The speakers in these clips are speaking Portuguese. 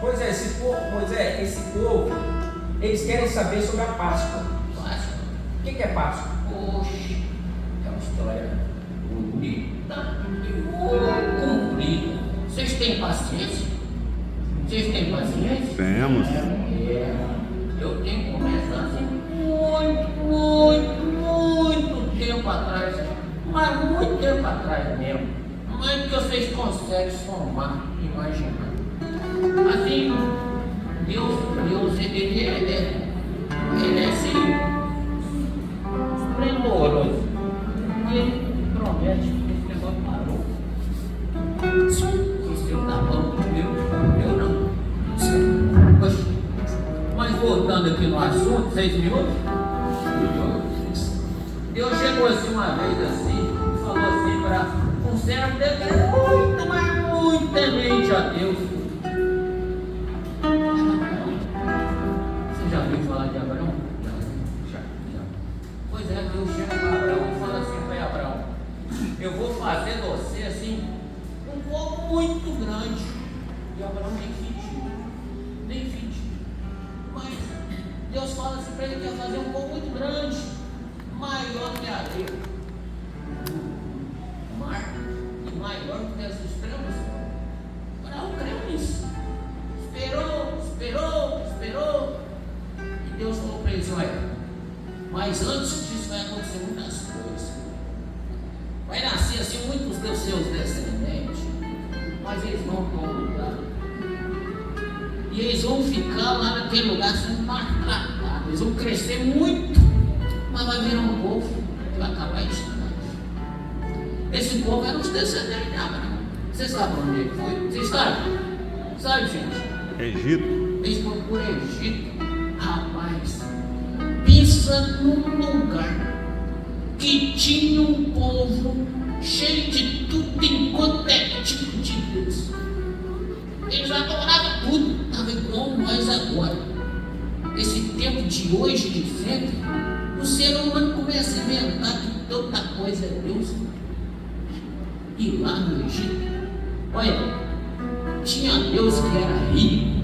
Moisés, esse povo, eles querem saber sobre a Páscoa. Páscoa? O que é Páscoa? Oxe, é uma história bonita e muito comprida. Vocês têm paciência? Vocês têm paciência? Temos. Eu tenho começado assim muito tempo atrás, mas muito tempo atrás mesmo. Mas que vocês conseguem somar, imaginar. Assim, Deus ele é assim, esplendoroso. Ele promete que esse negócio parou. O seu tá bom, eu não. Poxa, mas voltando aqui no assunto, 6 minutos. Deus chegou assim uma vez assim, falou assim para um servo dele que era muito, mas muito temente a Deus. Você já ouviu falar de Abraão? Já. Pois é, Deus chega para Abraão e fala assim para Abraão: eu vou fazer você assim um povo muito grande. E Abraão nem fingiu. Mas Deus fala assim para ele que ia fazer um povo muito grande, maior que a areia, o mar, e maior que as estrelas. Abraão creu nisso. Esperou. E Deus falou para eles: olha, mas antes disso vai acontecer muitas coisas. Vai nascer assim muitos dos seus descendentes, mas eles não vão mudar. E eles vão ficar lá naquele lugar sendo maltratados. Eles vão crescer muito, mas vai virar um povo que vai acabar ensinando. Esse povo era os descendentes de Abraão. Você sabe onde ele foi? Vocês sabem? Sabe, gente? Egito. Eles foram por Egito. Rapaz, pensa num lugar que tinha um povo cheio de tudo enquanto é tipo de Deus. Eles adoravam tudo, estava igual nós agora. Esse tempo de hoje, de sempre, o ser humano começa a inventar que toda coisa é Deus. E lá no Egito, olha, tinha Deus que era rio.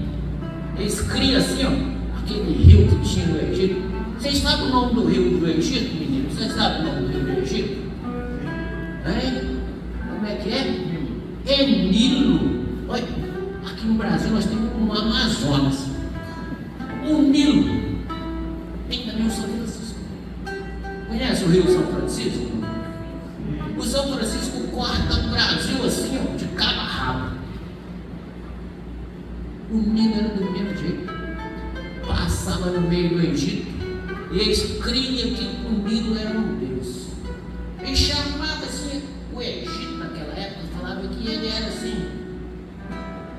Eles criam assim, ó, aquele rio que tinha no Egito. Vocês sabem o nome do rio do Egito, meninos? Vocês sabem o nome do rio do Egito? Como é que é? É Nilo. Olha, aqui no Brasil nós temos um Amazonas. O Nilo. Tem também o São Francisco. Conhece o Rio São Francisco? O São Francisco corta o Brasil assim, ó, de cabo a rabo. O Nilo era do mesmo jeito. Passava no meio do Egito. E eles criam que o Nilo era um Deus. Eles chamavam assim o Egito naquela época, falavam que ele era assim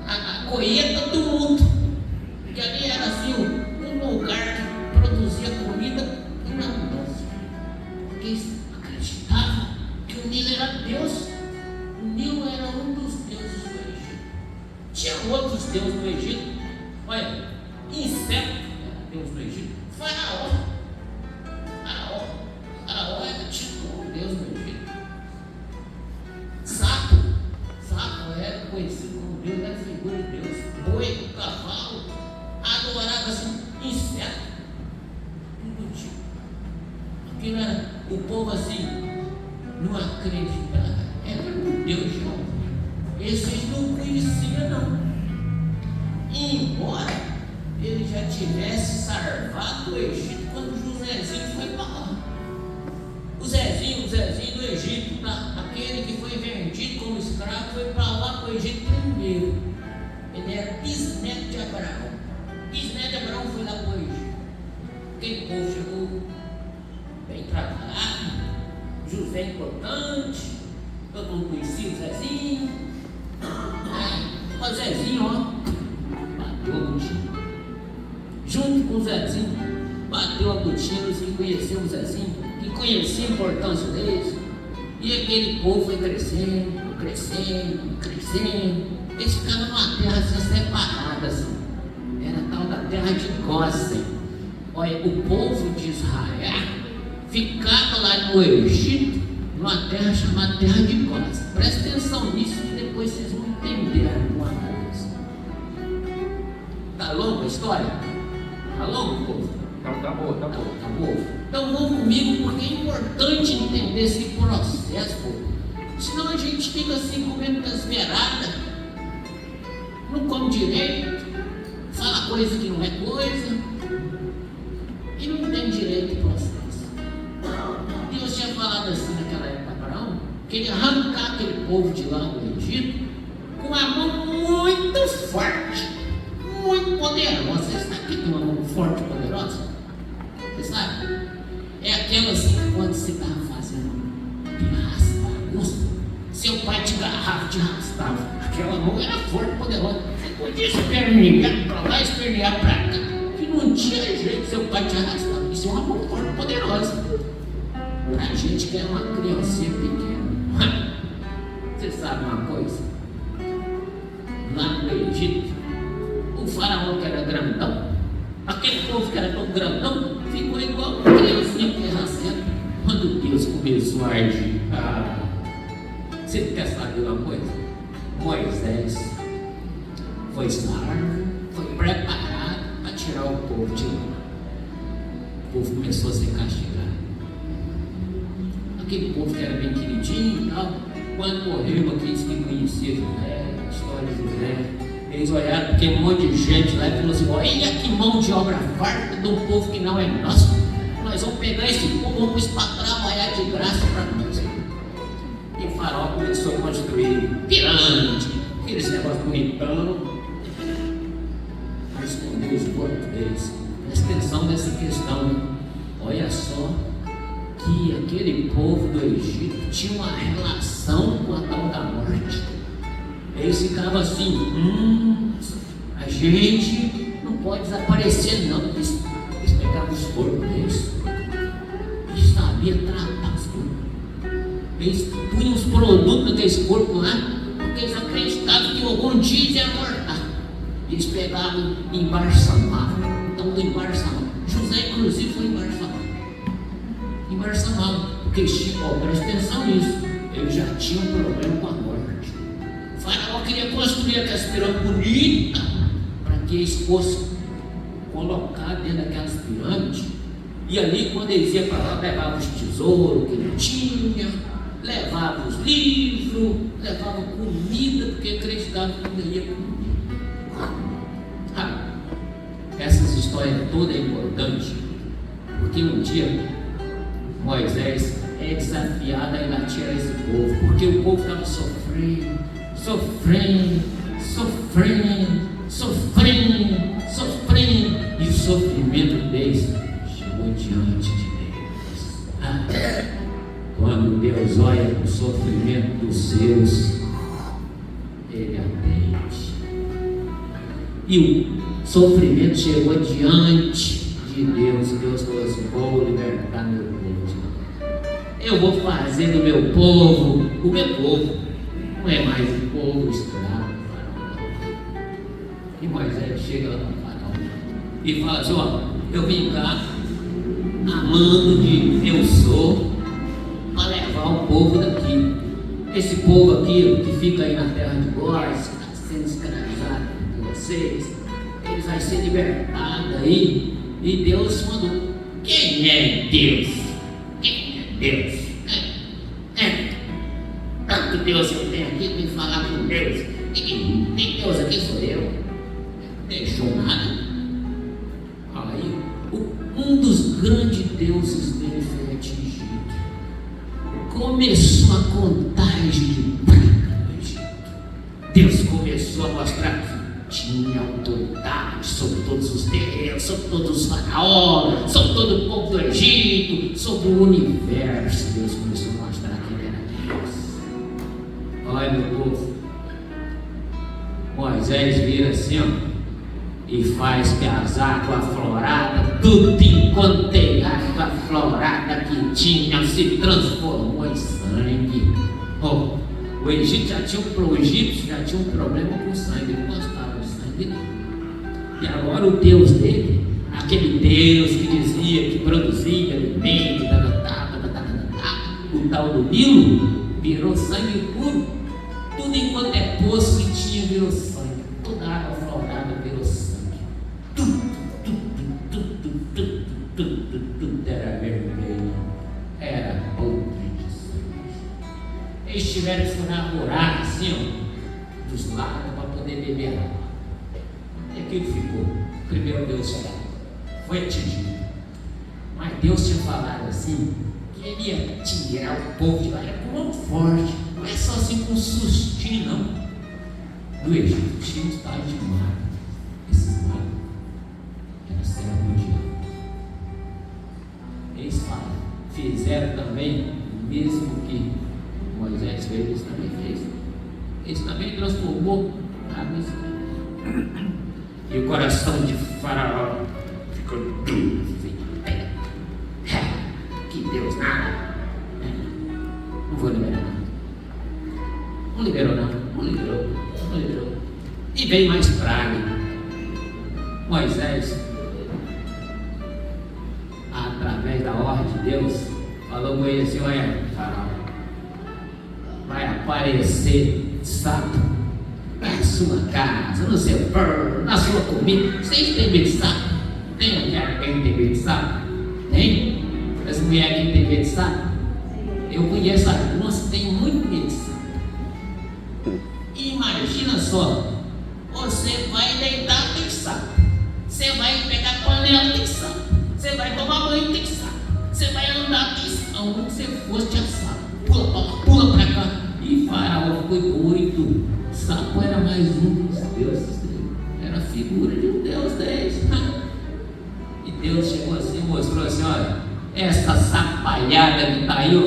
a colheita do mundo. Que ali era assim um lugar que produzia comida em abundância. Porque eles acreditavam que o Nilo era Deus. O Nilo era um dos deuses do Egito. Tinha outros deuses do Egito. Olha, inseto era Deus do Egito. Faraó era tipo um Deus do Egito. Sapo era conhecido como Deus, era figura de Deus. Boi, cavalo, adorava assim, inseto, tudo tipo. Aquilo era, o povo assim, não acreditava, era um Deus de amor. Esses não conheciam não. Embora ele já tivesse salvado o Egito quando Josézinho foi para lá. O Zezinho do Egito, aquele que foi vendido como escravo, foi para lá para o Egito primeiro. Ele era bisneto de Abraão. Bisneto de Abraão foi lá para o Egito. Aquele povo chegou bem tratado, José importante, todo mundo conhecia o Zezinho. O Zezinho, ó, bateu a botina. Junto com o Zezinho, bateu a botina, e conheceu o Zezinho, que conhecia a importância deles. E aquele povo foi crescendo. Eles ficavam numa terra assim, separada, assim. Era a tal da terra de Gósen. Olha, o povo de Israel ficava lá no Egito, numa terra chamada Terra de Gósen. Presta atenção nisso, que depois vocês vão entender alguma coisa. Tá longa a história? Tá longo, povo? Não, tá boa, tá boa. Tá bom? Então vão comigo, porque é importante entender esse processo, povo. Senão a gente fica assim comendo desesperada, não come direito, fala coisa que não é coisa e não tem direito ao processo. Deus tinha falado assim naquela época para Abraão, que ele ia arrancar aquele povo de lá do Egito com a mão muito forte, muito poderosa. Você sabe o que é uma mão forte e poderosa? Você sabe? É aquela assim que quando você está fazendo pirraça, bagunça, seu pai te agarrava, te arrastava. Aquela mão era forte e poderosa. Você podia espernear para lá, espernear para cá, que não tinha jeito, seu pai te arrastava. Isso é uma mão forte e poderosa. A gente quer uma criancinha pequena. Você sabe uma coisa? Lá no Egito, o faraó que era grandão, aquele povo que era tão grandão, ficou igual uma criancinha terracenta. Quando Deus começou a agir, você quer saber uma coisa? Moisés foi sarvo, foi preparado para tirar o povo de lá. O povo começou a ser castigado. Aquele povo que era bem queridinho e tal, quando morreu aqueles que conheciam José, a história de José, eles olharam, porque um monte de gente lá e falou assim: olha que mão de obra farta de um povo que não é nosso. Nós vamos pegar esse povo, vamos para trabalhar de graça para nós. E o faraó começou a construir pirâmide, aqueles negócios bonitão, para esconder os corpos deles. Presta atenção nessa questão, hein? Olha só que aquele povo do Egito tinha uma relação com a tal da morte. Eles ficavam assim: a gente não pode desaparecer não. Eles pegavam os corpos deles, eles sabiam tratar os corpos, eles punham os produtos daqueles corpos lá, porque eles acreditavam que algum dia ia mortar. Eles pegavam e embalsamavam. Então embalsamavam. José inclusive foi embalsamado, porque presta atenção nisso, ele já tinha um problema com a morte. O faraó queria construir aquelas pirâmides bonitas para que eles fossem colocar dentro daquelas pirâmides, e ali quando eles iam para lá, levavam os tesouros que ele tinha, levavam os livros, levavam comida, porque acreditavam que não ia comer. Essas histórias todas é importante, porque um dia Moisés é desafiado a ir lá tirar esse povo, porque o povo estava sofrendo, e o sofrimento deles chegou diante de Deus. Quando Deus olha para o sofrimento dos seus, Ele atende. E o sofrimento chegou diante de Deus, e Deus falou assim: vou libertar meu povo. Eu vou fazer do meu povo o meu povo, não é mais um povo escravo. E Moisés chega lá no faraó e fala assim: ó, eu vim cá amando de eu sou para levar o povo daqui. Esse povo aqui que fica aí na terra de Góis, que está sendo escravizado por vocês, eles vão ser libertados aí. E Deus mandou. Quem é Deus? Deus. Tanto Deus eu tenho aqui, tem que falar com Deus. Tem Deus aqui, sou eu. Deixou nada. Aí, um dos grandes deuses dele foi atingido. Começou a contagem de praga no Egito. Deus começou a mostrar que tinha autoridade sobre todos os deuses, sobre todos os faraós, sobre todo o povo do Egito, sobre o universo. Deus começou a mostrar que ele era Deus. Olha, meu povo, Moisés vira assim, ó, e faz que as águas floradas, tudo enquanto é água florada que tinha, se transformou em sangue. O Egito o egípcio já tinha um problema com sangue, ele não gostava de sangue não. E agora o Deus dele, aquele Deus que dizia que produzia alimento, o tal do Nilo, virou sangue puro. Tudo enquanto é poço que tinha virou sangue, toda água florada virou sangue. liberar. E aquilo ficou. Primeiro Deus foi atingido. Mas Deus tinha falado assim, que ele ia tirar o povo de lá, era com mão forte, não é só assim com um sustinho, não. No Egito tinha uns tais de mar, esses magos, que era servo do diabo. Eles falam, fizeram também o mesmo que Moisés fez, eles também fez. Eles também transformou água em sangue. E o coração de Faraó ficou duro. Que Deus nada. Não vou liberar não. Não liberou não. Não liberou. E veio mais praga. Moisés, através da ordem de Deus, falou com ele assim: olha, Faraó, vai aparecer sapo na sua casa, no seu pão, na sua comida. Vocês têm medo de sapo? Tem aquela quem tem medo de sapo? Tem? As mulheres que tem medo de sapo? Eu conheço algumas que têm muito medo de sapo. Imagina só, você vai deitar, tem sapo. Você vai pegar panela, tem sapo. Você vai tomar banho, tem sapo. Você vai andar, tem sapo. Aonde você fosse, tinha sapo. Pula pra lá, pula pra cá. E Faraó ficou doido. Sapo era mais um dos deuses dele. Era a figura de um deus deles. E Deus chegou assim e mostrou assim: olha, essa sapalhada que está aí, ó,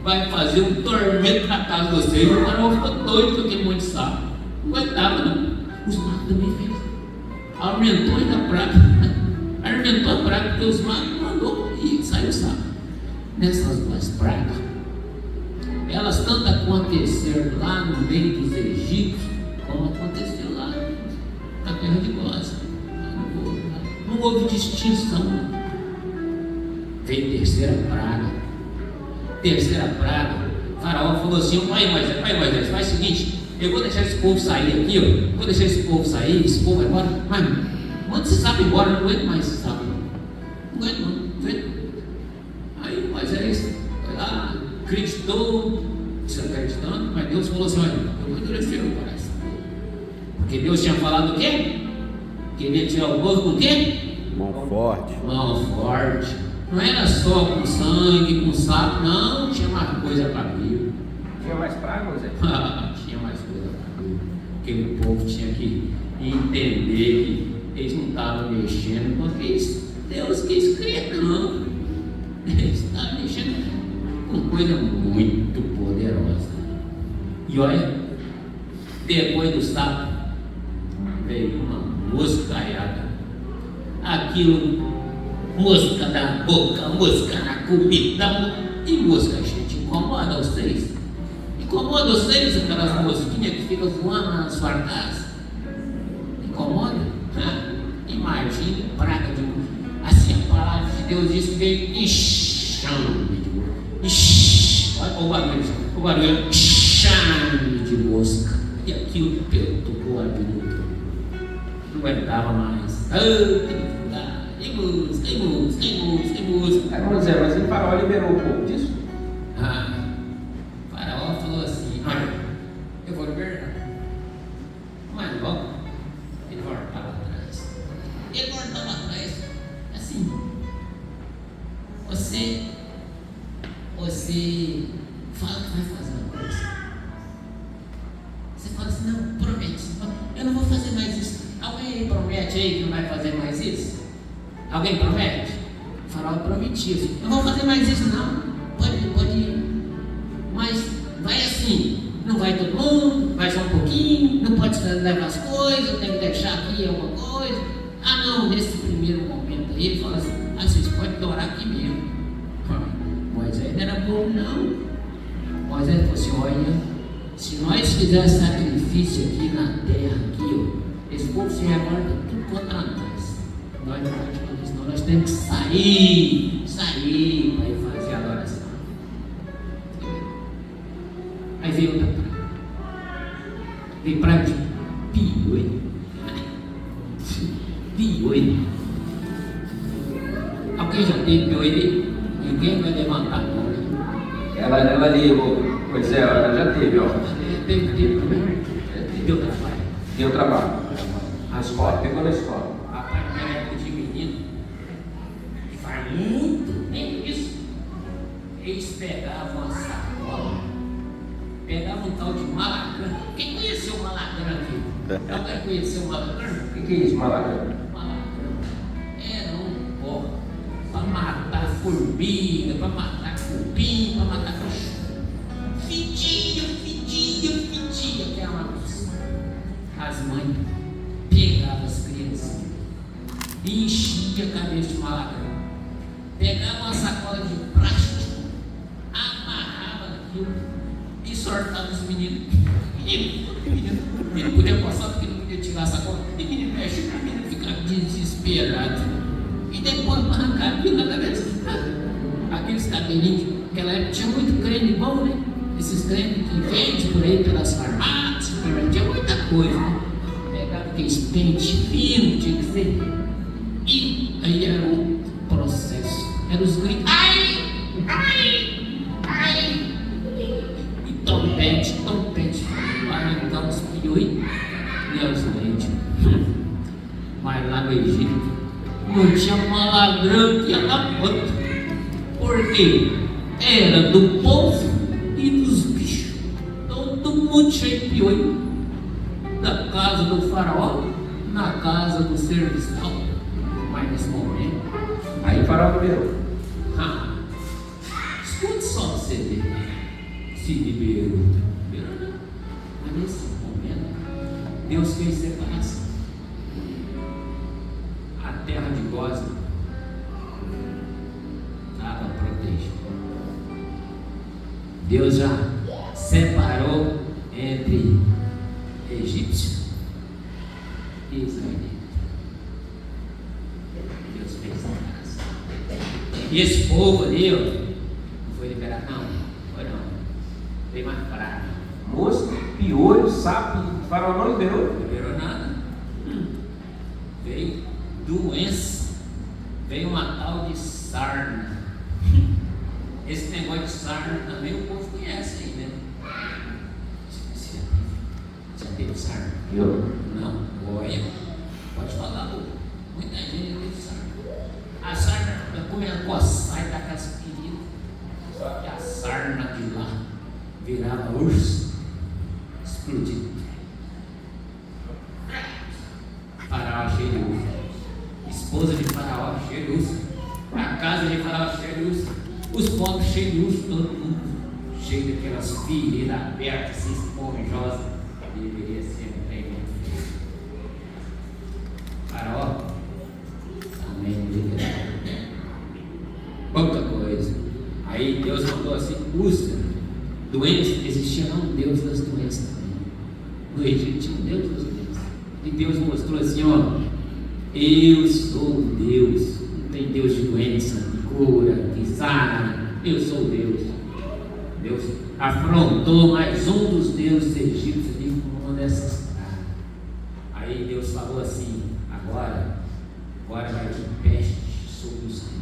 vai fazer um tormento na casa de vocês. O Faraó ficou doido com aquele monte de sapo. Não aguentava, não. Os magos também fez. Aumentou ainda a praga. Aumentou a praga porque os magos mandou e saiu o sapo. Nessas duas pragas, elas tanto aconteceram lá no meio dos egípcios, como aconteceu lá na terra de Gósen. Não houve distinção. Veio terceira praga. Faraó falou assim: vai Moisés, faz o seguinte, eu vou deixar esse povo sair aqui, ó. Vou deixar esse povo sair, esse povo vai embora. Mas manda esse sapo embora, não aguento mais esse sapo. Não aguento não. Aí Moisés foi lá, acreditou, desacreditando, mas Deus falou assim: olha, eu vou endurecer o coração. Porque Deus tinha falado o quê? Que ele ia tirar o povo com o quê? Mão forte. Não era só com sangue, com sapo, não, tinha mais coisa para vir. Tinha mais praga, Zé? Tinha mais coisa para vir. Porque o povo tinha que entender que eles não estavam mexendo com Deus quis criar, não. Eles estavam mexendo com coisa muito poderosa. E olha, depois do sapo veio uma moscaiada. Aquilo, mosca da boca, mosca na comida, e mosca, gente, incomoda vocês? Incomoda vocês aquelas mosquinhas que ficam voando na sua casa? Incomoda? Imagine praga de mosca. Assim a palavra de Deus diz que veio enxame de mosca. Olha o barulho, enxame de mosca. E aquilo perturbou a vida. Não aguentava mais. E música. Vamos dizer, mas o Faraó liberou o povo disso? Faraó falou assim: olha, eu vou liberar. Mas logo ele voltava atrás. Assim, você fala que vai fazer uma coisa. Você fala assim: não, promete. Eu não vou fazer mais isso. Alguém promete aí que não vai fazer mais isso? Alguém promete? O Faraó prometia assim: não vou fazer mais isso não. Pode ir. Mas vai assim, não vai todo mundo, vai só um pouquinho, não pode levar as coisas, tem que deixar aqui alguma coisa. Não, nesse primeiro momento aí ele fala assim: vocês podem adorar aqui mesmo. Moisés não era bom não. Moisés falou assim: olha, se nós fizermos sacrifício aqui na terra, aqui, ó, esse povo se revolta tudo contra nós. Nós não podemos fazer isso, não. Nós temos que sair para ir fazer a adoração. Aí veio outra praga. Veio praga de piolho. Alguém já teve piolho aí? Ninguém vai levantar a mão. Ela ali, pois é, ela já teve, ó. Teve também. Deu trabalho. Deu trabalho. A escola, pegou na escola. Rapaz, na minha época de menino, e faz muito tempo isso, eles pegavam a sacola, pegavam um tal de malagrana. Quem conheceu o malagrana aqui? Alguém conheceu o malagrana? O que é isso, malagrana? Malagrana era um pó para matar formiga, para matar cupim, para matar cachorro. Fedia, que é uma coisa. As mães pegavam as crianças e enchiam a cabeça de malagrana. Pegavam uma sacola de plástico, amarravam aquilo e sortavam os meninos. Menino podia passar porque não podia tirar a sacola. E menino mexe, o menino fica desesperado. E depois arrancar aquilo na cabeça. Aqueles cabelinhos, naquela época tinha muito creme bom, né? Esses cremes que vende por aí pelas farmácias, tinha muita coisa, né? Pegava aqueles pentes finos, tinha que ser. E aí era o processo. Era os gritos. Ai! E tompete. Arrancar os piões e os dentes. Mas lá no Egito não tinha malagrana que era outra. Por quê? Era do povo e dos bichos. Todo mundo cheio de piolho. Da casa do faraó, na casa do serviçal. Mas nesse momento, Aí o faraó liberou. escute só pra você ver. Se liberou. Liberou não. Mas nesse momento, Deus fez separação. A terra de Gósen estava protegida. Deus já separou entre egípcio e israelita. Deus fez separação. E esse povo ali, ó, não foi liberado, não. Foi não. Tem mais praga. Mosca, piolho, sapo, o faraó não liberou. Não liberou nada. Veio doença. Veio uma tal de sarna. Esse negócio de sarna também o povo conhece aí, né? Já teve sarna? Eu. Não. Olha, pode falar, pô. Muita gente já teve sarna. A sarna comendo a coçar e daquelas feridas. Só que a sarna de lá virava urso, explodido. Faraó cheio de urso. Esposa de faraó cheio de urso. A casa de faraó cheia de urso. Os pobres cheios de urso, todo mundo cheio daquelas feridas abertas, assim, esponjosas. Deveria ser um trem muito feio. Faraó também não liberou. Pouca coisa. Aí Deus mandou assim: usa. Doença, existia um Deus das doenças também. No Egito tinha um Deus das doenças. E Deus mostrou assim: ó, eu sou Deus. Não tem Deus de doença, de cura, de sara. Eu sou Deus. Deus afrontou mais um dos deuses egípcios ali com uma dessas pragas. Aí Deus falou assim: agora vai vir peste sobre os reinos.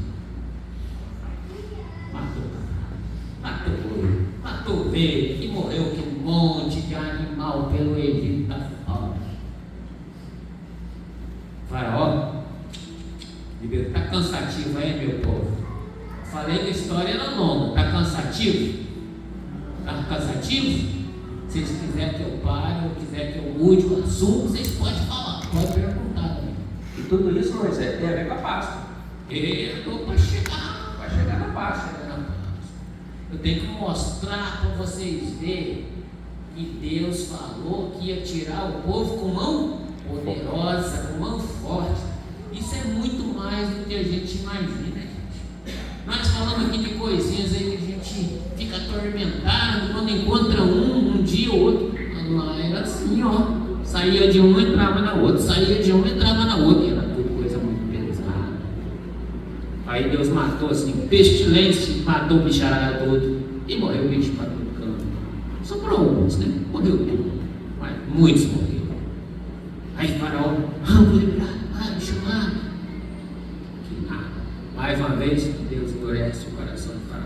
Matou ovelha, e morreu que um monte de animal pelo Egito da fora. Faraó, está cansativo aí, meu povo? Falei que a história era longa, está cansativo? Está cansativo? Se vocês quiserem que eu pare ou quiser que eu mude o assunto, vocês podem falar, podem perguntar também. E tudo isso, Moisés, tem a ver com a Páscoa. Eu estou para chegar. Vai chegar na Páscoa. Eu tenho que mostrar para vocês verem que Deus falou que ia tirar o povo com mão poderosa, com mão forte. Isso é muito mais do que a gente imagina, gente. Nós falamos aqui de coisinhas aí que a gente fica atormentado quando encontra um dia ou outro. Lá era assim, ó. Saía de um, entrava na outra, saía de um, entrava na outra. E era tudo coisa muito pesada. Aí Deus matou assim, pestilência, matou o bicharada todo. E morreu o bicho para todo canto. Sobrou alguns, né? Morreu tudo. Mas muitos morreram. Aí Faraó, vamos liberar, me chamar. Que nada. Mais uma vez, Deus endurece o coração de Faraó.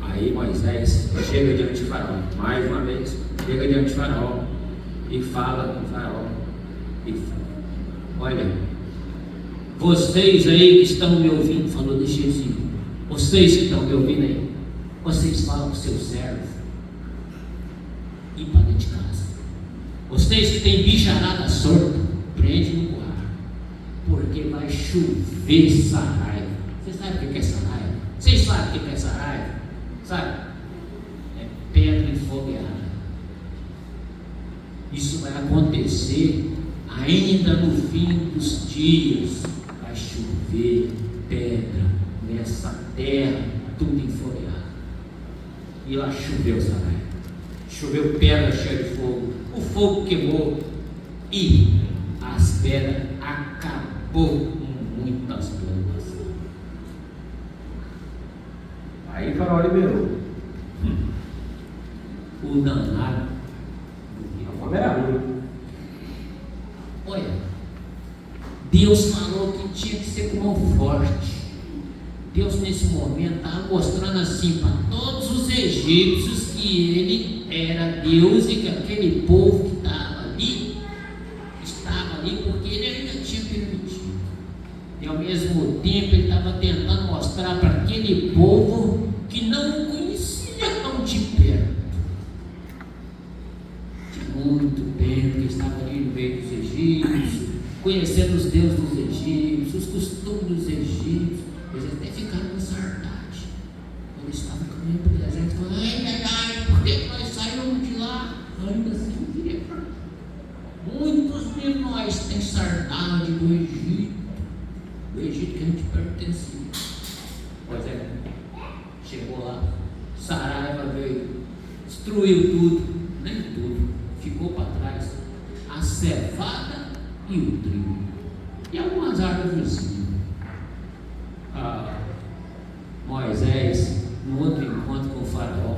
Aí Moisés chega diante de Faraó. Mais uma vez, chega diante de Faraó e fala com Faraó e falou: olha, vocês aí que estão me ouvindo, falou de Jesus, vocês que estão me ouvindo aí, vocês falam com seus servos e para dentro de casa. Vocês que têm bicharada sorta, prende no quarto, porque vai chover saraiva. Vocês sabem o que é saraiva? Vocês sabem o que é saraiva? Sabe? É pedra enfogueada. Isso vai acontecer ainda no fim dos dias. Vai chover pedra nessa terra, tudo enfogueado. E lá choveu saraiva. Choveu pedra cheia de fogo. O fogo queimou e as pedras acabou com muitas plantas. Aí Faraó liberou. O danado. A fome era ruim. Olha, Deus falou que tinha que ser com mão forte. Deus nesse momento estava mostrando assim para todos os egípcios que ele era Deus e que aquele povo que estava ali porque ele ainda tinha permitido. E ao mesmo tempo ele estava tentando mostrar para aquele povo que não o conhecia tão de perto. De muito tempo que estava ali no meio dos egípcios, conhecendo os deuses dos egípcios, os costumes dos egípcios. Eles até ficaram com saudade. Quando eles estavam caminhando para o deserto, falaram: ai, por que nós saímos de lá? Ainda assim, não queria. Muitos de nós têm saudade do Egito que a gente pertencia. Pois é, chegou lá, saraiva veio, destruiu tudo, nem tudo, ficou para trás a cevada e o trigo, e algumas árvores. Moisés, no outro encontro com o Faraó,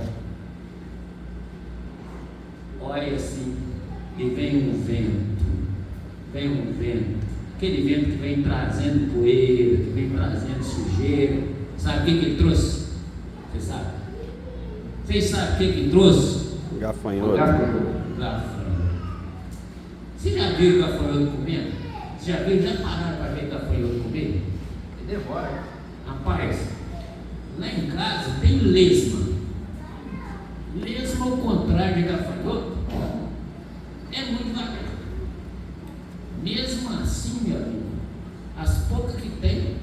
olha assim, e vem um vento, aquele vento que vem trazendo poeira, que vem trazendo sujeira. Sabe o que ele trouxe? Você sabe? Vocês sabem o que ele trouxe? Gafanhoto. Gafanhoto. Vocês já viram gafanhoto comendo? Vocês já viram? Já pararam para ver gafanhoto comer? Ele devora. Rapaz, lá em casa tem lesma. Lesma ao contrário de gafanhoto é muito devagar. Mesmo assim, meu amigo, as poucas que tem,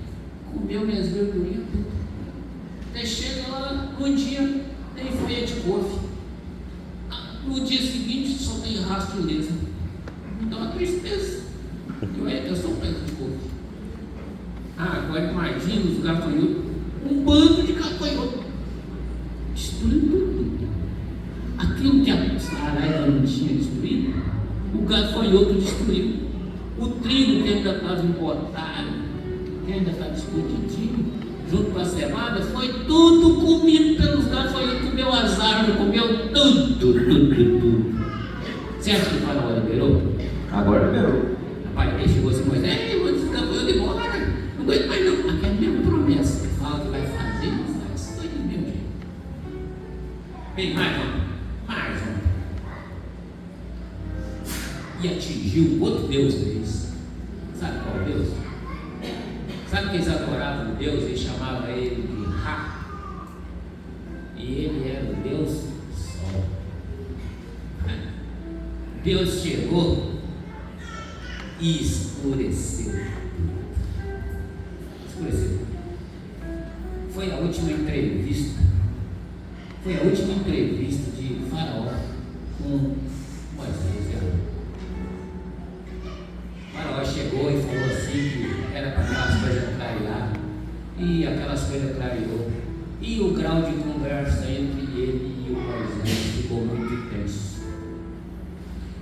comeu minhas verdurinhas tudo. Até chega lá, no dia tem feia de couve. No dia seguinte só tem rastro de lesma. Me dá uma tristeza. Eu sou um pedaço de couve. Agora imagina os gafanhotos, um bando de gafanhotos, destruindo tudo. Aquilo que a saraiva não tinha destruído, o gafanhoto destruiu. O trigo que ainda estava embotado, que ainda estava escondidinho, junto com a cevada, foi tudo comido pelos gafanhotos, comeu as árvores, comeu tudo. Você acha que o Faraó liberou? Agora liberou. Rapaz, ele chegou assim, Moisés, manda esse gafanhoto embora, não aguento mais não. Aqui é a mesma promessa, que fala que vai fazer, não faz, foi do mesmo jeito. Vem mais um. E atingiu outro Deus deles. Sabe qual Deus? Sabe que eles adoravam o Deus? Eles chamavam ele de Ra. E ele era o Deus Sol. Deus chegou e escureceu. Escureceu. Foi a última entrevista. Foi a última entrevista de Faraó com Moisés. Faraó chegou e falou assim que era para aquelas coisas clarear, e aquelas coisas clareou, e o grau de conversa entre ele e o Moisés ficou muito tenso.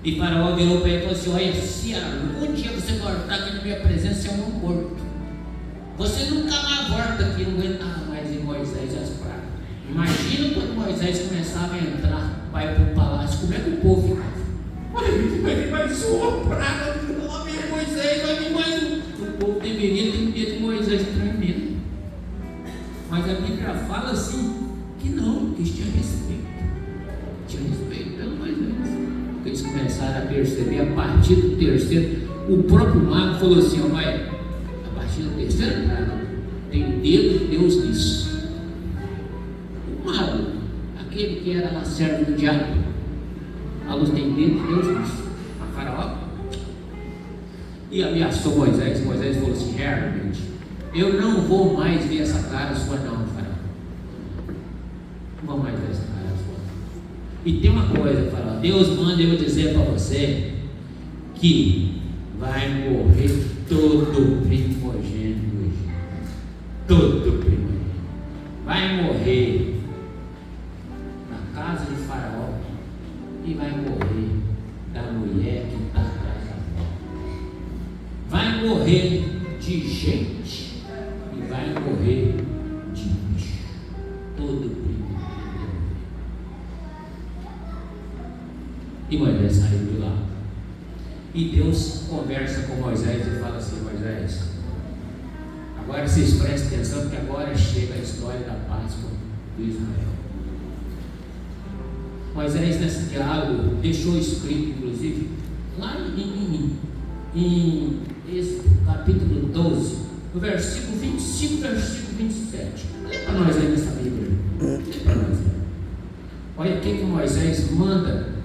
E Faraó virou para ele e falou assim: olha, se algum dia você voltar aqui na minha presença, é um morto. Você nunca mais volta aqui, não aguentava mais em Moisés e as pragas. Imagina quando Moisés começava a entrar, vai para o palácio, como é que o povo ficava? Vai vir mais uma praga, lá vem Moisés, vai vir mais um. O povo deveria ter medo de Moisés tremendo. Mas a Bíblia fala assim, que não, que eles tinham respeito. Tinha respeito pelo Moisés. Porque eles começaram a perceber, a partir do terceiro, o próprio mago falou assim: olha, a partir da terceira praga, tem dedo de Deus nisso. O mago, aquele que era lá servo do diabo, a luz tem dedo de Deus nisso. A Faraó, e ameaçou Moisés. Moisés falou assim: realmente, eu não vou mais ver essa cara sua não, Faraó. Não vou mais ver essa cara sua. E tem uma coisa, Faraó, Deus manda eu dizer para você que vai morrer todo primogênito do Egito. Todo primogênito. Vai morrer na casa de Faraó e vai morrer da mulher que está atrás da porta. Vai morrer de gente e vai morrer de bicho. Todo primogênito. E Moisés saiu de lá. E Deus conversa com Moisés e fala assim: Moisés, agora vocês prestem atenção, porque agora chega a história da Páscoa do Israel. Moisés, nesse diálogo, deixou escrito, inclusive, lá em Êxodo, capítulo 12, no versículo 25, versículo 27. Lê para nós aí nessa Bíblia. Lê para nós aí. Olha o que Moisés manda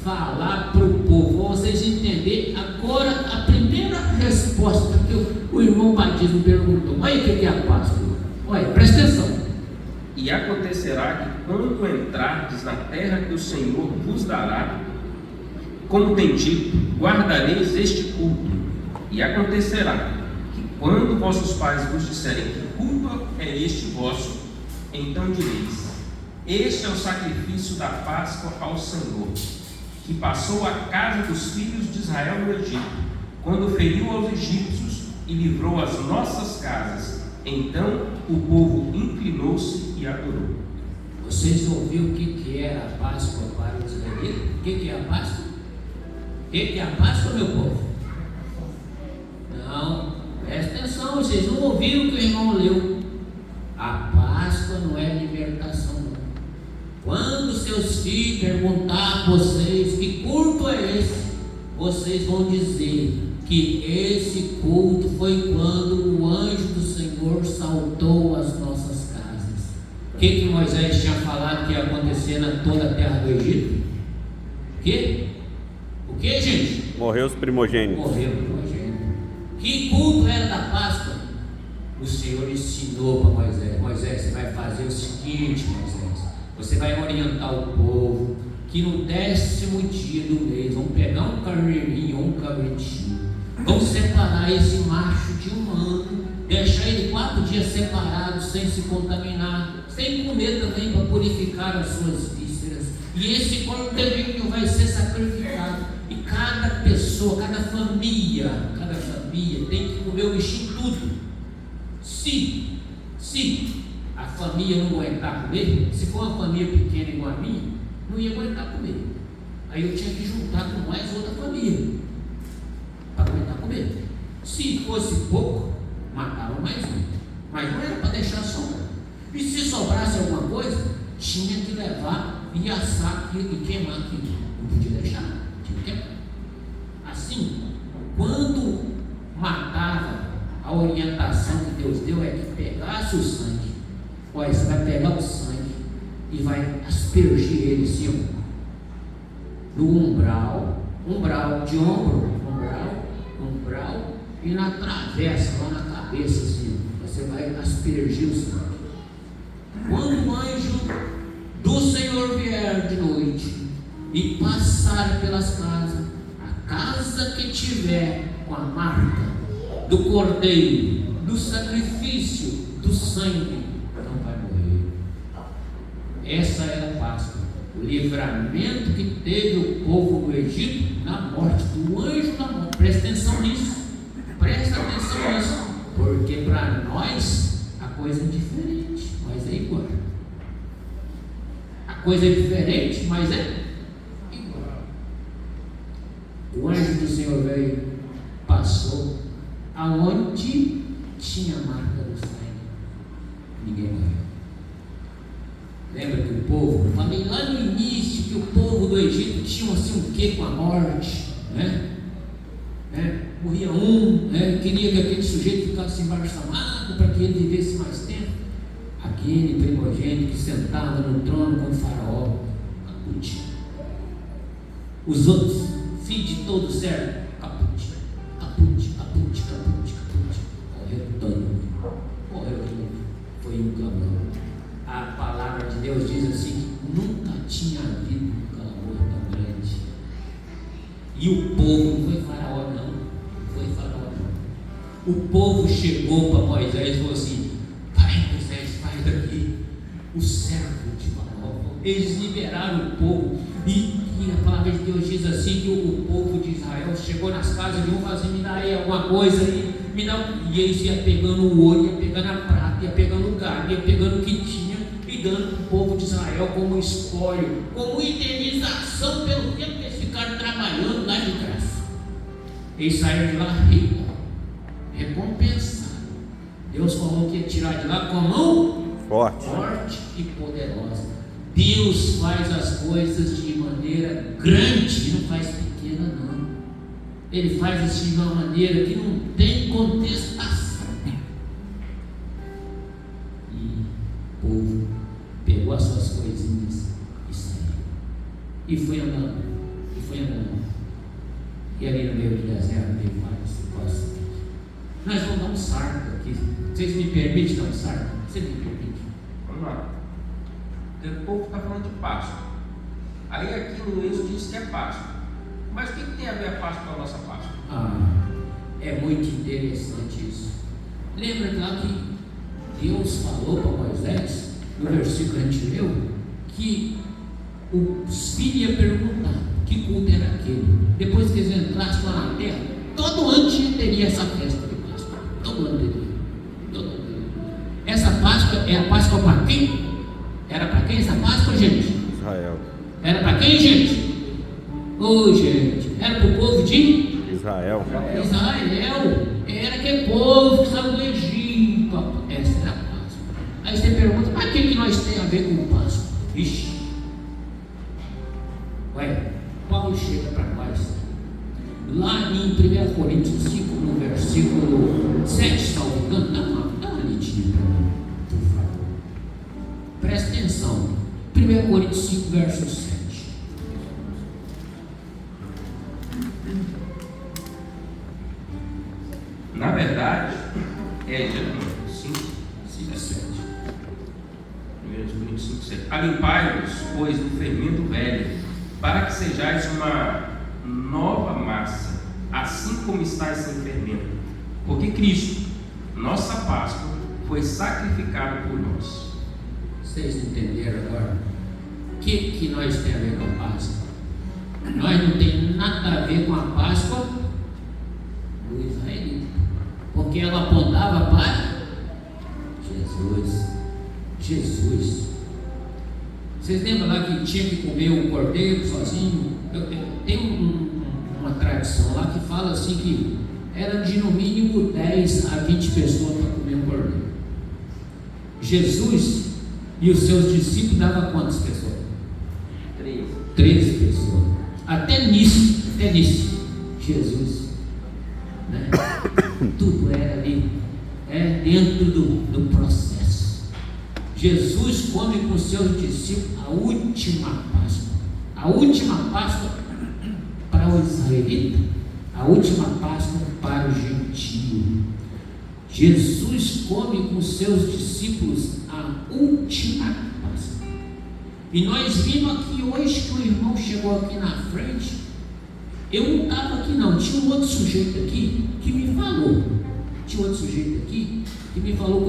falar para o povo. Vocês entenderem agora a primeira resposta que o irmão Batismo perguntou. Olha o que é a Páscoa. Olha, presta atenção. E acontecerá que quando entrardes na terra que o Senhor vos dará, como tem dito, guardareis este culto. E acontecerá que quando vossos pais vos disserem que culto é este vosso, então direis: este é o sacrifício da Páscoa ao Senhor, que passou a casa dos filhos de Israel no Egito, quando feriu aos egípcios e livrou as nossas casas. Então o povo inclinou-se e adorou. Vocês ouviram o que era a Páscoa para os israelitas? O que é a Páscoa? O que é a Páscoa, meu povo? Não, presta atenção, vocês não ouviram o que o irmão leu. A Páscoa não é libertação, não. Quando seus filhos perguntar a vocês que culto é esse, vocês vão dizer que esse culto foi quando o anjo do Senhor saltou as nossas casas. O que Moisés tinha falado que ia acontecer na toda a terra do Egito? O que? O que, gente? Morreu os primogênitos. Morreu os primogênitos. Que culto era da Páscoa? O Senhor ensinou para Moisés: Moisés, você vai fazer o seguinte, Moisés, você vai orientar o povo que no 10º dia do mês vão pegar um carneirinho ou um cabritinho, vão separar esse macho de um ano, deixar ele 4 dias separado, sem se contaminar, sem comer também, para purificar as suas vísceras. E esse cordeirinho vai ser sacrificado. E cada pessoa, cada família tem que comer o bichinho tudo. Se a família não aguentar comer, se for uma família pequena igual a minha, não ia aguentar comer. Aí eu tinha que juntar com mais outra família para aguentar comer. Se fosse pouco, matava mais um, mas não era para deixar sobrar. E se sobrasse alguma coisa, tinha que levar e assar e queimar aquilo. Não podia deixar, tinha que queimar. Assim, quando matava, a orientação que Deus deu é que pegasse o sangue. Olha, você vai pegar o sangue e vai aspergir ele assim, no umbral de ombro, umbral, e na travessa, lá na cabeça assim, você vai aspergir o sangue. Quando o anjo do Senhor vier de noite e passar pelas casas, a casa que tiver com a marca do cordeiro, do sacrifício, do sangue, não vai morrer. Essa era a Páscoa, o livramento que teve o povo do Egito na morte, do anjo da morte. Presta atenção nisso, porque para nós a coisa é diferente, mas é igual. A coisa é diferente, mas é igual. O anjo do Senhor veio, passou aonde tinha a marca do sangue, ninguém morreu. Lembra que o povo, eu falei lá no início que o povo do Egito tinha assim um quê com a morte, né? Morria um, queria que aquele sujeito ficasse embalsamado para que ele vivesse mais tempo. Aquele primogênito que sentava no trono com o faraó, caput. Os outros, filhos de todo servo, caput. Morreu todo. Foi um clamor. A palavra de Deus diz assim: que nunca tinha havido um clamor tão grande. E o povo, não foi faraó não. O povo chegou para Moisés e falou assim: vai Moisés, vai daqui, o servo de Faraó. Eles liberaram o povo, e a palavra de Deus diz assim: que o povo de Israel chegou nas casas de um, falou assim: me dá aí alguma coisa aí, me dá. E eles iam pegando o ouro, ia pegando a prata, ia pegando o gado, ia pegando o que tinha e dando para o povo de Israel como espólio, como indenização pelo tempo que eles ficaram trabalhando lá de graça. Eles saíram de lá ricos, recompensados. Deus falou que ia tirar de lá com a mão forte e poderosa. Deus faz as coisas de maneira grande, não faz pequena não. Ele faz assim de uma maneira que não tem contestação. E o povo pegou as suas coisinhas e saiu. E foi andando. E ali no meio do deserto veio várias situações. Nós vamos dar um sarco aqui. Vocês me permitem dar um sarco? Você me permite? Vamos lá. O povo está falando de Páscoa. Aí aqui no Êxodo diz que é Páscoa. Mas o que tem a ver a Páscoa com a nossa Páscoa? É muito interessante isso. Lembra lá que Deus falou para Moisés, no versículo que a gente leu, que os filhos iam perguntar que culto era aquele. Depois que eles entrassem lá na terra, todo ano teria essa festa de Páscoa. Todo ano teria. Essa Páscoa é a Páscoa para quem? Era para quem essa Páscoa, gente? Israel. Era para quem, gente? Gente, era para o povo de Israel. Era aquele povo que estava no Egito. Essa era a Páscoa. Aí você pergunta: mas o que nós temos a ver com Páscoa? Ixi. Paulo chega para nós lá em 1 Coríntios 5, no versículo 7, salvo engano. Dá uma lidinha para mim, por favor. Presta atenção. 1 Coríntios 5, verso 7. Na verdade, é 5, 7. 1 Coríntios 5, 7. Alimpai-vos, pois, do fermento velho, para que sejais uma nova massa, assim como estáis sem fermento. Porque Cristo, nossa Páscoa, foi sacrificado por nós. Vocês entenderam agora? O que nós temos a ver com a Páscoa? Nós não temos nada a ver com a Páscoa do israelita, porque ela apontava para Jesus. Vocês lembram lá que tinha que comer o cordeiro sozinho? Tem uma tradição lá que fala assim que era de no mínimo 10 a 20 pessoas para comer o cordeiro. Jesus e os seus discípulos davam quantas pessoas? 13 pessoas. Até nisso, Jesus, né? Tudo era ali, dentro do processo. Jesus come com seus discípulos a última Páscoa para o israelita, a última Páscoa para o gentio. Jesus come com seus discípulos a última Páscoa. E nós vimos aqui hoje que o irmão chegou aqui na frente. Eu não estava aqui não, tinha um outro sujeito aqui que me falou. Que o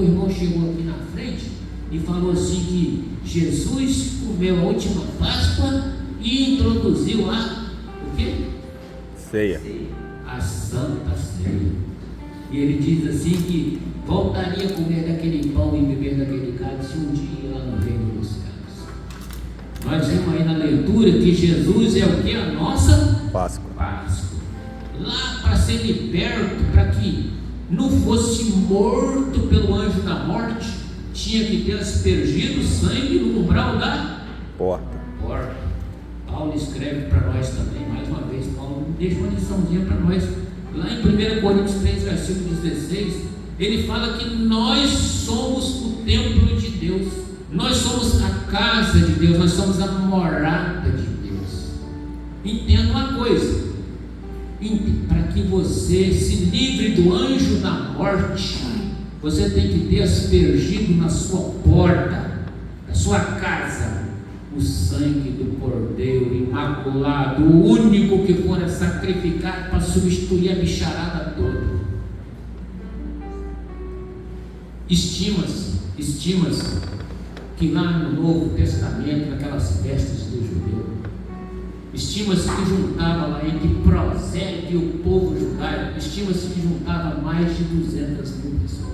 irmão chegou aqui na frente e falou assim que Jesus comeu a última Páscoa e introduziu o quê? Ceia. A Santa Ceia. E ele diz assim que voltaria a comer daquele pão e beber daquele cálice um dia lá no reino dos céus. Nós vimos aí na leitura que Jesus é o que? A nossa Páscoa. Lá para ser liberto, para que não fosse morto pelo anjo da morte, tinha que ter aspergido sangue no umbral da Porta. porta. Paulo escreve para nós também, mais uma vez, Paulo deixa uma liçãozinha para nós. Lá em 1 Coríntios 3, versículo 16, ele fala que nós somos o templo de Deus, nós somos a casa de Deus, nós somos a morada de Deus. Entenda uma coisa, para que você se livre do anjo da morte, você tem que ter aspergido na sua porta, na sua casa, o sangue do Cordeiro imaculado, o único que fora sacrificado para substituir a bicharada toda. Estima-se que lá no Novo Testamento, naquelas festas do judeu, estima-se que juntava lá entre prosélito e o povo judaico, estima-se que juntava mais de 200 mil pessoas.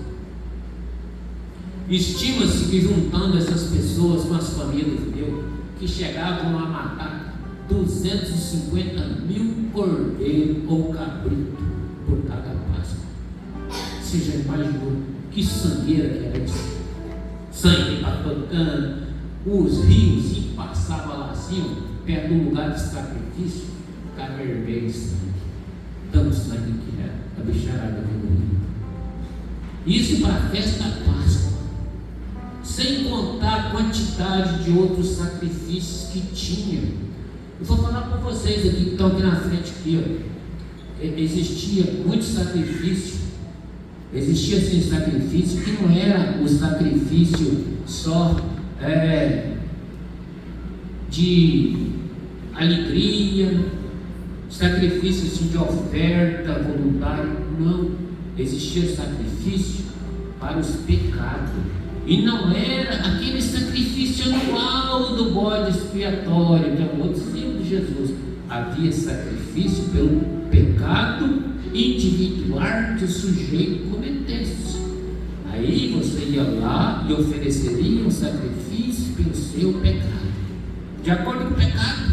Estima-se que juntando essas pessoas com as famílias judeus, que chegavam a matar 250 mil cordeiros ou cabrito por cada Páscoa. Você já imaginou que sangueira que era isso? Sangue para todo canto, os rios que passavam lá assim, perto do lugar de sacrifício, ficava vermelho de sangue. Tanto sangue que era, a bicharada do rio. Isso para a festa da Páscoa. Sem contar a quantidade de outros sacrifícios que tinha. Eu vou falar para vocês aqui que estão aqui na frente aqui, ó. Existia muito sacrifício. Existia assim sacrifício que não era o sacrifício só de alegria, sacrifício assim, de oferta voluntária. Não, existia sacrifício para os pecados. E não era aquele sacrifício anual do bode expiatório, que é um outro símbolo de Jesus. Havia sacrifício pelo pecado individual que o sujeito cometesse. Aí você ia lá e ofereceria um sacrifício pelo seu pecado. De acordo com o pecado,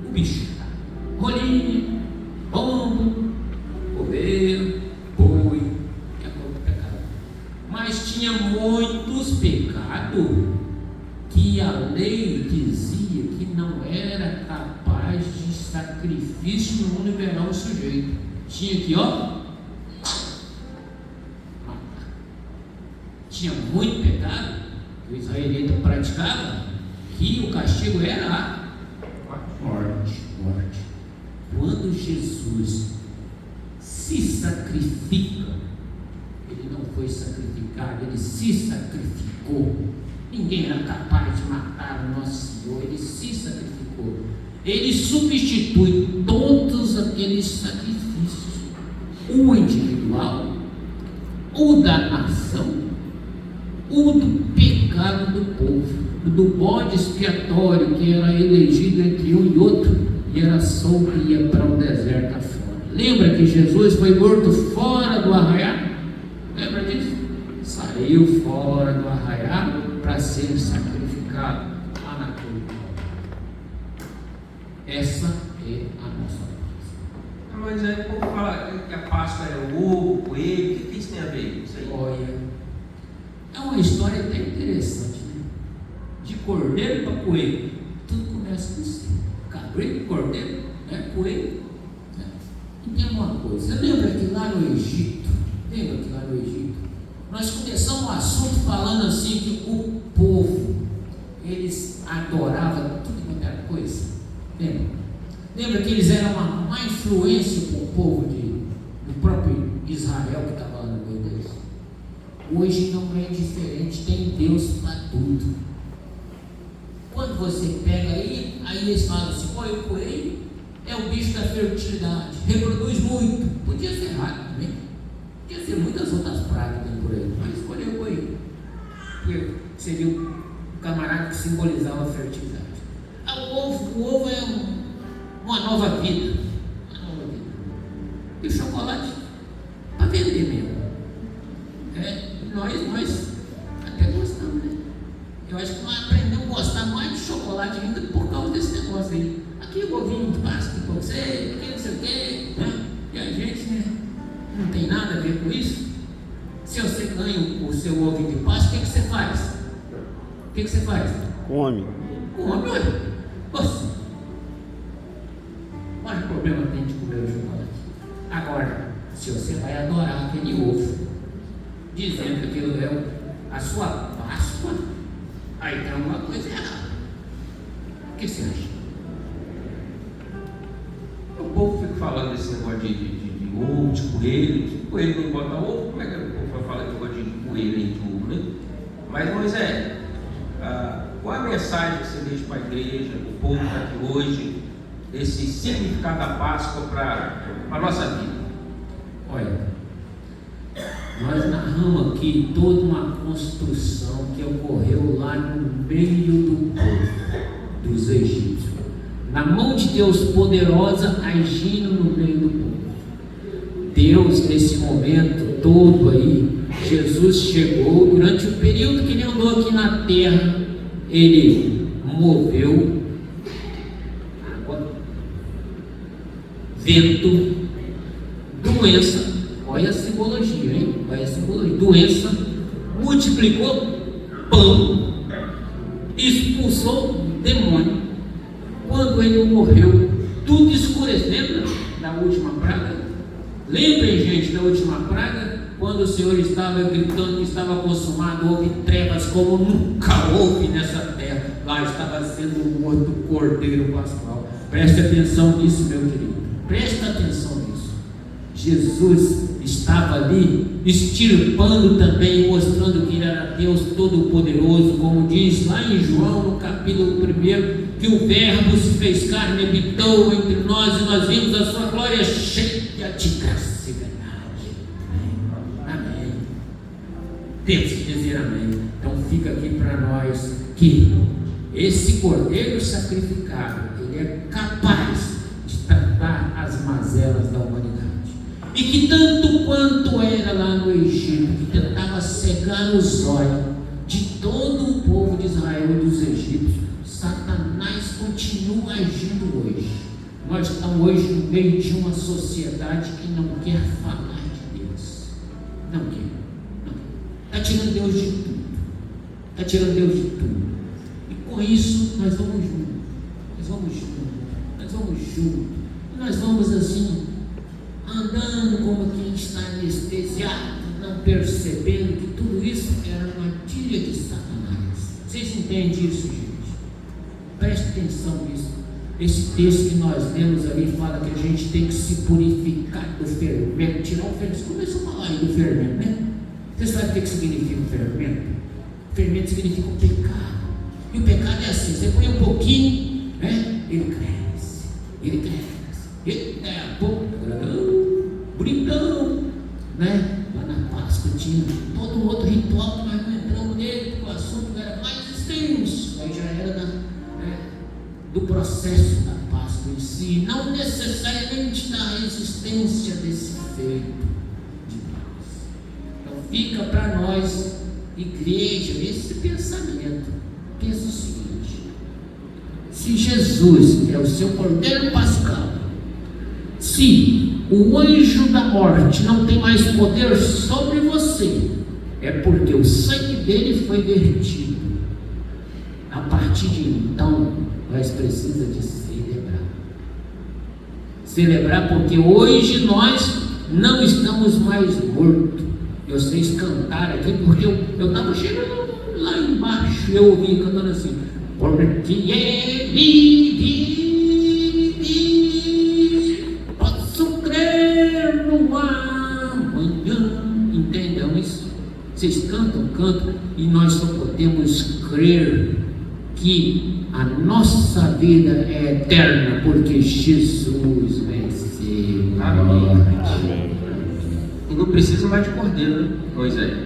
o bicho, rolinha, pombo, ovelha, boi, de acordo com o pecado. Mas tinha muitos pecados que a lei dizia que não era capaz de sacrifício não liberar o sujeito. Tinha que, matar. Tinha muito pecado que o israelita praticava, que o castigo era a morte. Quando Jesus se sacrifica, ele não foi sacrificado, ele se sacrificou. Ninguém era capaz de matar o nosso Senhor, ele se sacrificou. Ele substitui todos aqueles sacrifícios, o individual, o da nação, o do pecado do povo, o do bode expiatório que era elegido entre um e outro, e era só o que ia para o deserto afora. Lembra que Jesus foi morto fora do arraial? Lembra disso? Saiu fora do arraial para ser sacrificado lá na cruz. Essa é a nossa Páscoa. Mas aí o povo fala que a Páscoa era o ovo, o coelho, o que isso tem a ver? Isso aí? Olha, é uma história até interessante, né? De cordeiro para coelho, tudo começa com isso. Cabrito, cordeiro, né? Coelho. Né? Entenda uma coisa, você lembra que lá no Egito, nós começamos o assunto falando assim que o povo, eles adoravam tudo quanto era coisa. Lembra que eles eram uma má influência para o povo do próprio Israel que estava lá no meio deles? Hoje não é diferente, tem Deus para tudo. Quando você pega aí eles falam assim: olha, o coelho é o bicho da fertilidade, reproduz muito. Podia ser errado também, podia ser muitas outras pragas por aí, mas escolheu o coelho, porque seria o camarada que simbolizava a fertilidade. O ovo é uma nova vida. E o chocolate para vender mesmo. Nós até gostamos, né? Eu acho que nós aprendemos a gostar mais de chocolate ainda por causa desse negócio aí. Aqui o ovinho de Páscoa para você, aqui não sei o quê, né? E a gente, né, não tem nada a ver com isso. Se você ganha o seu ovo de Páscoa, o que você faz? O que você faz? Come. Come, olha. Poxa. Qual problema tem de comer o chocolate? Agora, se você vai adorar aquele ovo, dizendo que aquilo é a sua Páscoa, aí tem alguma coisa errada. O que você acha? O povo fica falando desse negócio de ovo, de coelho. Se o coelho não bota ovo, como é que o povo vai falar que negócio de coelho em ovo, né? Mas, Moisés, qual a mensagem que você deixa para a igreja, o povo que está aqui hoje, esse significado da Páscoa para a nossa vida? Olha, nós narramos aqui toda uma construção que ocorreu lá no meio do povo, dos egípcios, na mão de Deus poderosa agindo no meio do povo. Deus, nesse momento todo aí, Jesus chegou, durante o período que ele andou aqui na terra, ele moveu água, vento, doença, olha a simbologia, hein? Olha a simbologia, doença, multiplicou pão, expulsou demônio. Quando ele morreu, tudo escureceu. Lembra da última praga? Lembrem, gente, da última praga? Quando o Senhor estava gritando que estava consumado, houve trevas como nunca houve nessa terra. Lá estava sendo morto o Cordeiro Pascual. Preste atenção nisso, meu querido. Preste atenção nisso. Jesus estava ali extirpando também, mostrando que ele era Deus Todo-Poderoso, como diz lá em João, no capítulo 1, que o Verbo se fez carne e habitou entre nós, e nós vimos a sua glória cheia de graça e verdade. Amém. Temos que dizer amém. Então fica aqui para nós que esse Cordeiro sacrificado, ele é capaz de tratar as mazelas da humanidade. E que tanto quanto era lá no Egito, que tentava cegar os olhos de todo o povo de Israel e dos egípcios, Satanás continua agindo hoje. Nós estamos hoje no meio de uma sociedade que não quer falar de Deus. Não quer. Está tirando Deus de tudo. Está tirando Deus de tudo. E com isso nós vamos juntos. E nós vamos assim, andando como quem está anestesiado, não percebendo que tudo isso era uma armadilha de Satanás. Vocês entendem isso, gente? Preste atenção nisso. Esse texto que nós lemos ali fala que a gente tem que se purificar do fermento, tirar o fermento. Você começou a falar aí do fermento, né? Você sabe o que significa o fermento? O fermento significa o pecado. E o pecado é assim: você põe um pouquinho, né? Ele cresce. E daqui a pouco, bonitão, né? Lá na Páscoa tinha todo um outro ritual que nós não entramos nele, porque o assunto era mais extenso. Aí já era do processo da Páscoa em si, não necessariamente da existência desse feito de Deus. Então fica para nós, igreja, esse pensamento. Pensa o seguinte: se Jesus é o seu Cordeiro Pascal, se o anjo da morte não tem mais poder sobre você, é porque o sangue dele foi vertido. A partir de então, nós precisamos de celebrar, porque hoje nós não estamos mais mortos. Vocês cantaram aqui, porque eu estava chegando lá embaixo, eu ouvi cantando assim: porque ele vive, posso crer no amanhã. Entendam isso? Vocês cantam, e nós só podemos crer que a nossa vida é eterna, porque Jesus venceu. Amém. E não precisa mais de cordeiro, né, Moisés?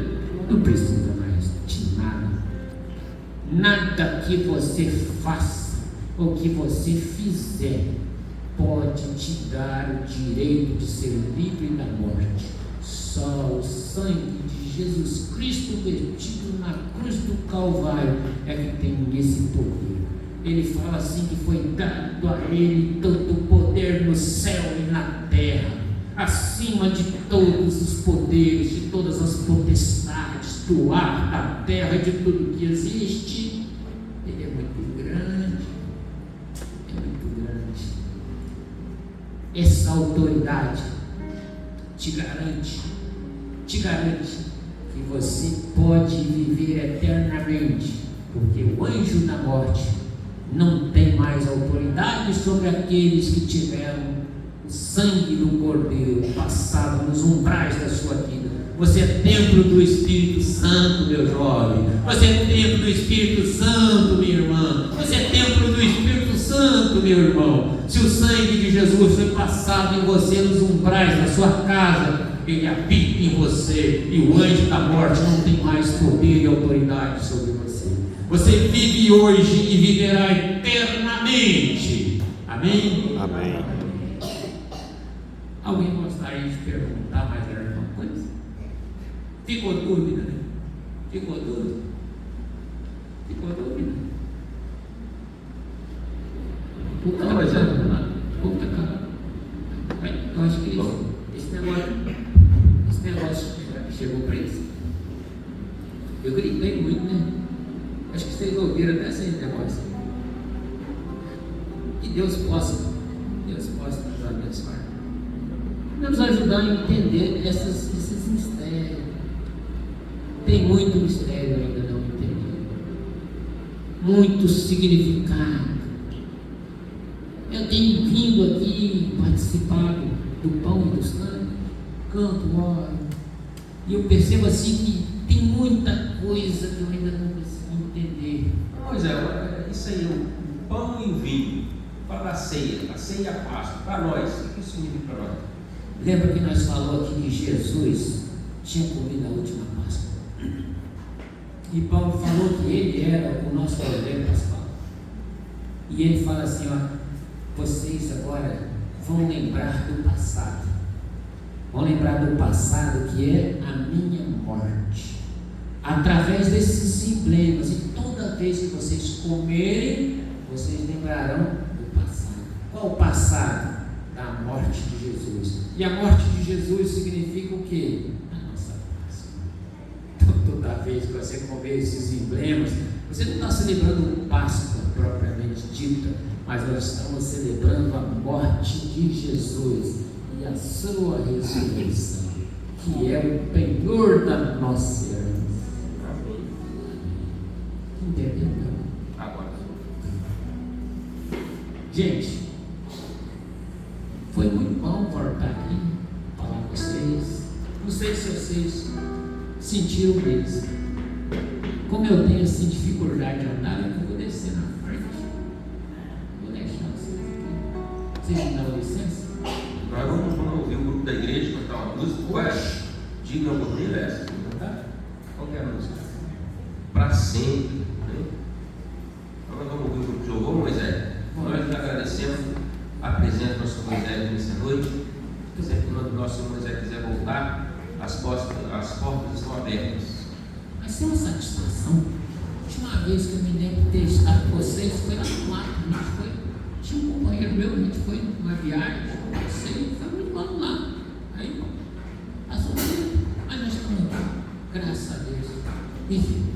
Não precisa mais de nada. Nada que você faça ou que você fizer pode te dar o direito de ser livre da morte. Só o sangue de Jesus Cristo vertido na cruz do Calvário é que tem esse poder. Ele fala assim que foi dado a ele todo o poder no céu e na terra, acima de todos os poderes, de todas as potestades, do ar, da terra, de tudo que existe. Ele é muito grande, é muito grande. Essa autoridade te garante que você pode viver eternamente, porque o anjo da morte não tem mais autoridade sobre aqueles que tiveram o sangue do Cordeiro passado nos umbrais da sua vida. Você é templo do Espírito Santo, meu jovem. Você é templo do Espírito Santo, minha irmã. Você é templo do Espírito Santo, meu irmão. Se o sangue de Jesus foi passado em você nos umbrais da sua casa, ele habita em você, e o anjo da morte não tem mais poder e autoridade sobre você. Você vive hoje e viverá eternamente. Amém? Amém. Alguém gostaria de perguntar mais alguma coisa? Ficou dúvida, né? Ficou dúvida? Não, mas é. Eu acho que esse negócio chegou para isso. Eu gritei muito, né? Acho que vocês ouviram até esse negócio. Que Deus possa nos abençoar, nos ajudar a entender esses mistérios. Tem muito mistério ainda não entendido, muito significado. Eu tenho vindo aqui participar do pão e do sangue, canto, oro, e eu percebo assim que tem muita coisa que eu ainda não consigo entender. Pois é, isso aí, o pão e o vinho, para a ceia e a Páscoa, para nós, o que isso significa para nós? Lembra que nós falamos aqui que Jesus tinha comido a última Páscoa? E Paulo falou que ele era o nosso Cordeiro Pascal. E ele fala assim, ó, vocês agora vão lembrar do passado. Vão lembrar do passado, que é a minha morte. Através desses emblemas, e toda vez que vocês comerem, vocês lembrarão do passado. Qual o passado? Da morte de Jesus. E a morte de Jesus significa o quê? A nossa Páscoa. Então, toda vez que você comer esses emblemas, você não está celebrando Páscoa propriamente dita, mas nós estamos celebrando a morte de Jesus e a sua ressurreição, que é o penhor da nossa herança. Entendeu? Agora. Gente, foi muito bom voltar aqui, falar com vocês. Não sei se vocês sentiram mesmo. Como eu tenho assim dificuldade de andar, eu vou descer na frente. Vou deixar vocês aqui. Vocês me dão licença? Nós vamos ouvir o grupo da igreja cantar uma música. Ué, diga uma dele essa, tá? Qual que é a música? Para sempre. Né? Então nós vamos ouvir o grupo de louvor, Moisés. Nós agradecemos a presença do nosso Moisés nessa noite. Quando o nosso Moisés quiser voltar, as portas estão abertas. Vai ser uma satisfação. A última vez que eu me lembro de ter estado com vocês foi lá no mato. Tinha um companheiro meu, a gente foi numa viagem, foi muito bom lá. Aí, passou o tempo, mas nós estamos aqui, graças a Deus. Enfim.